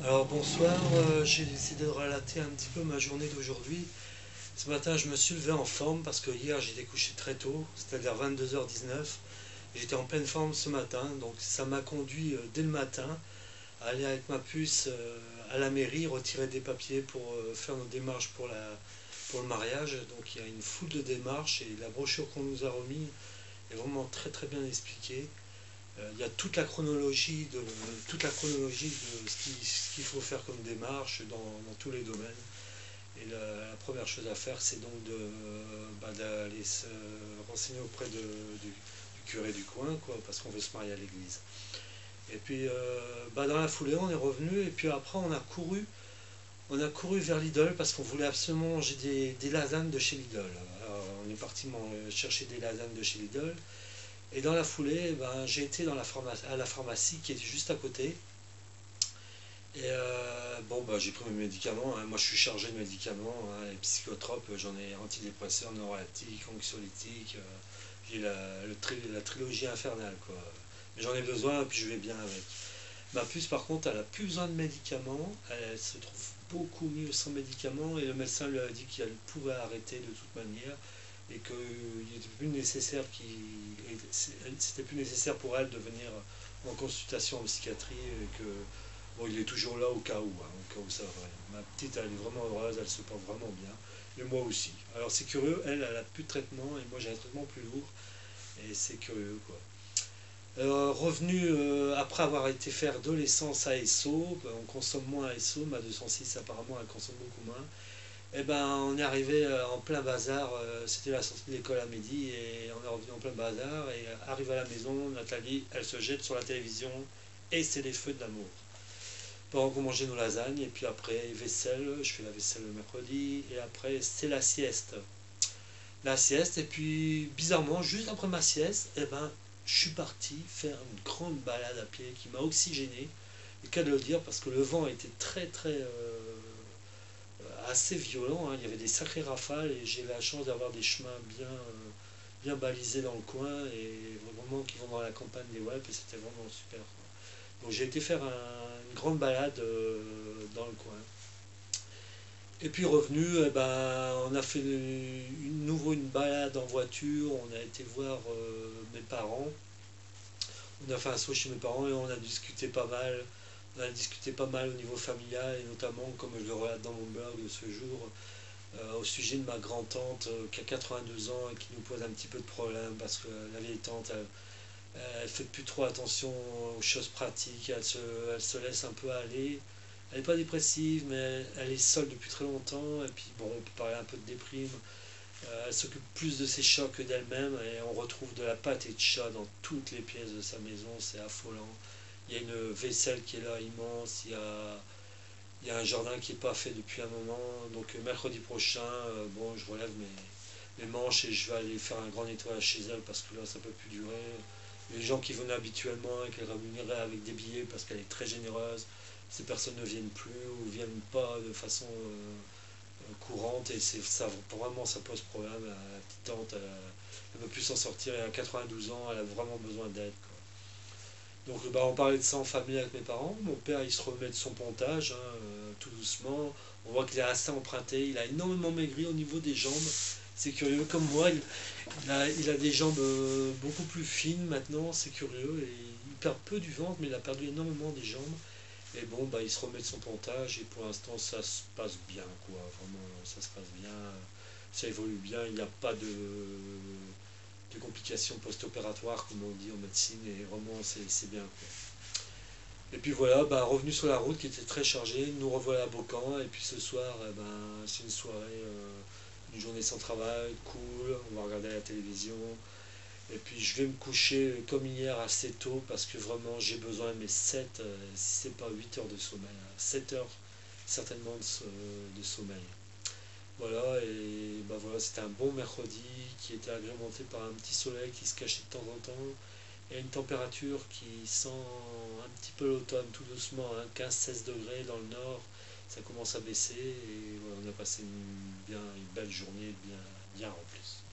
Alors bonsoir, j'ai décidé de relater un petit peu ma journée d'aujourd'hui. Ce matin, je me suis levé en forme parce que hier j'étais couché très tôt, c'est-à-dire 22h19. J'étais en pleine forme ce matin, donc ça m'a conduit dès le matin à aller avec ma puce à la mairie, retirer des papiers pour faire nos démarches pour le mariage. Donc il y a une foule de démarches et la brochure qu'on nous a remise est vraiment très très bien expliquée. Il y a toute la chronologie de ce qu'il faut faire comme démarche dans tous les domaines. Et la première chose à faire, c'est donc d'aller se renseigner auprès du curé du coin, quoi, parce qu'on veut se marier à l'église. Et puis, dans la foulée, on est revenu, et puis après, on a couru vers Lidl parce qu'on voulait absolument manger des lasagnes de chez Lidl. Alors, on est parti chercher des lasagnes de chez Lidl. Et dans la foulée, j'ai été à la pharmacie qui était juste à côté. Et j'ai pris mes médicaments, hein. Moi, je suis chargé de médicaments, hein. Les psychotropes, j'en ai antidépresseurs, neuroleptiques, anxiolytiques. J'ai la trilogie infernale, quoi. Mais j'en ai besoin, et puis je vais bien avec. Ma puce, par contre, elle n'a plus besoin de médicaments. Elle se trouve beaucoup mieux sans médicaments. Et le médecin lui a dit qu'elle pouvait arrêter de toute manière. Et qu'il était plus nécessaire c'était plus nécessaire pour elle de venir en consultation en psychiatrie. Et que, bon, il est toujours là au cas où, hein, au cas où ça va. Ma petite, elle est vraiment heureuse, elle se porte vraiment bien. Et moi aussi. Alors c'est curieux, elle a plus de traitement. Et moi, j'ai un traitement plus lourd. Et c'est curieux, quoi. Revenu après avoir été faire de l'essence à Esso, on consomme moins à Esso, ma 206 apparemment elle consomme beaucoup moins. Et on est arrivé en plein bazar, c'était la sortie de l'école à midi et on est revenu en plein bazar et arrive à la maison, Nathalie elle se jette sur la télévision et c'est les feux de l'amour. Pendant qu'on mangeait nos lasagnes et puis après vaisselle, je fais la vaisselle le mercredi et après c'est la sieste. La sieste et puis bizarrement juste après ma sieste, je suis parti faire une grande balade à pied qui m'a oxygéné. Et qu'à de le dire parce que le vent était très très assez violent, hein. Il y avait des sacrées rafales et j'ai la chance d'avoir des chemins bien balisés dans le coin et vraiment qui vont dans la campagne des Walpes et c'était vraiment super, quoi. Donc j'ai été faire une grande balade dans le coin. Et puis revenu, on a fait nouveau une balade en voiture, on a été voir mes parents. On a fait un saut chez mes parents et on a discuté pas mal. On a discuté pas mal au niveau familial et notamment, comme je le relate dans mon blog de ce jour, au sujet de ma grand-tante qui a 82 ans et qui nous pose un petit peu de problème parce que la vieille tante, elle fait plus trop attention aux choses pratiques, elle se laisse un peu aller. Elle n'est pas dépressive, mais elle est seule depuis très longtemps et puis bon, on peut parler un peu de déprime. Elle s'occupe plus de ses chats que d'elle-même et on retrouve de la pâte et de chat dans toutes les pièces de sa maison, c'est affolant. Il y a une vaisselle qui est là immense, il y a un jardin qui n'est pas fait depuis un moment. Donc mercredi prochain, je relève mes manches et je vais aller faire un grand nettoyage chez elle parce que là ça peut plus durer. Les gens qui venaient habituellement et qu'elle rémunérait avec des billets parce qu'elle est très généreuse, ces personnes ne viennent plus ou viennent pas de façon courante et c'est ça vraiment ça pose problème. La petite tante elle ne peut plus s'en sortir et à 92 ans elle a vraiment besoin d'aide, quoi. Donc on parlait de ça en famille avec mes parents. Mon père il se remet de son pontage, hein, tout doucement. On voit qu'il est assez emprunté, il a énormément maigri au niveau des jambes. C'est curieux, comme moi, il a des jambes beaucoup plus fines maintenant, c'est curieux. Et il perd peu du ventre, mais il a perdu énormément des jambes. Et bon, il se remet de son pontage et pour l'instant ça se passe bien, quoi. Vraiment, ça se passe bien, ça évolue bien, il n'y a pas de complications post-opératoires comme on dit en médecine et vraiment c'est bien, quoi. Et puis voilà, revenu sur la route qui était très chargée, nous revoilà à Beaucamp et puis ce soir, c'est une soirée, une journée sans travail, cool, on va regarder la télévision. Et puis je vais me coucher comme hier assez tôt parce que vraiment j'ai besoin de mes 7, si c'est pas 8 heures de sommeil, hein, 7 heures certainement de sommeil. Voilà, et voilà, c'était un bon mercredi qui était agrémenté par un petit soleil qui se cachait de temps en temps et une température qui sent un petit peu l'automne tout doucement, hein, 15-16 degrés dans le nord, ça commence à baisser et voilà, on a passé une belle journée bien remplie.